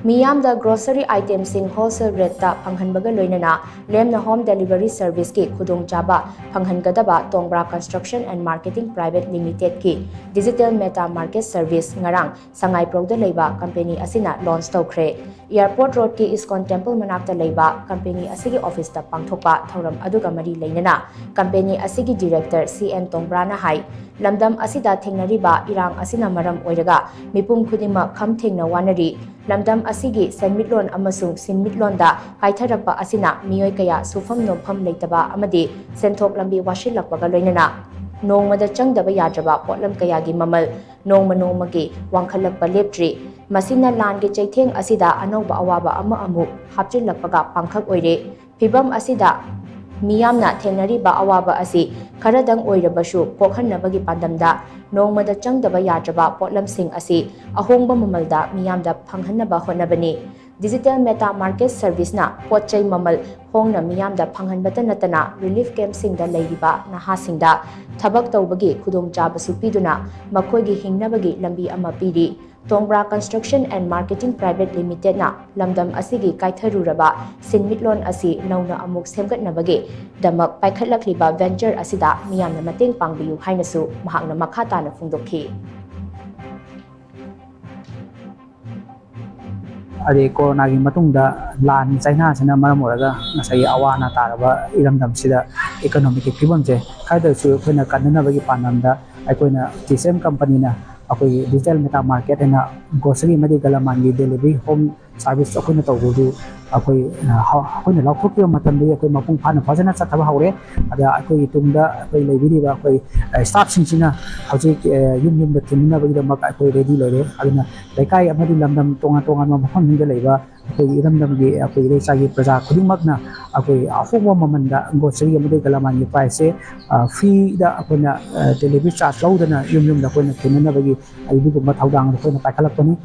Meeyam the grocery items in wholesale rate ta phanghanbaga loinana Lemna home delivery service ki khudong chaba phanghangadaba Tongbra construction and marketing private limited ki digital meta market service ngarang Sangaiprou da leiba company asina launch Toukhre airport road ki iskon temple manakta leiba company asigi office ta pangthokpa thoram aduga mari leinana company asigi director CN Tongbra na hai lamdam asida thengnariba irang asina maram oiraga mipum khudima kham thengna wanari lamdam asigi senmitlon amasung sinmitlonda kaitharakpa asina miyoi kaya sufam nompham leitaba amadi senthok lambi washilakpaga loinana nongmada changdaba yadraba potlam kayagi mamal nongmagi wangkhalakpa leptri masina langi chaitheng asida anauba awaba ama amu hapchilakpaga pangkhak oire phibam asida Meeyamna thengnariba awaba asi kharadang oirabasu kokhannabagi pandamda nongmada changdaba yadraba potlamsing asi ahongba mamalda Meeyamda phanghanaba honabani digital meta market service na potchai mamal hongna Meeyamda phanghanbata natana relief camp singda leiriba nahasingda thabak tawbagi khudong chabasu piduna makhoigi hingnabagi lambi ama piri Tongbra Construction and Marketing Private Limited na lamdam asigi kaitharuraba sinmitlon asi nauna amuk semgatnabagi damak paikhatlakliba venture asida Meeyamna mateng pangbiyu hainasu mahakna makhata na phungdokhi Ade corona gi matungda lan China sina maram oraga ngasai awana taraba iramdam sida economic fibam je khaida su khoina kanna bagi panamda aikoina TSM company na akoi digital meta market na grocery madi galamangi delivery home service akoina tawbudu akoina laukthokyo matambi akoi mapung phana phajana chathaba haure ada akoi tungda akoi leibiriba akoi staff singsina hauji yum da thimna bagi mak akoi ready lore aduna lekai amadi lamdam tonga ma pham hinda leiba akoi iramdam gi akoi resagi praja khudingmakna akoi afungwa mamanda grocery amadi galamangi price free da akoina delivery charge laudana yum da akoina thimna bagi aidugumba thaudang akoina paikhalakpani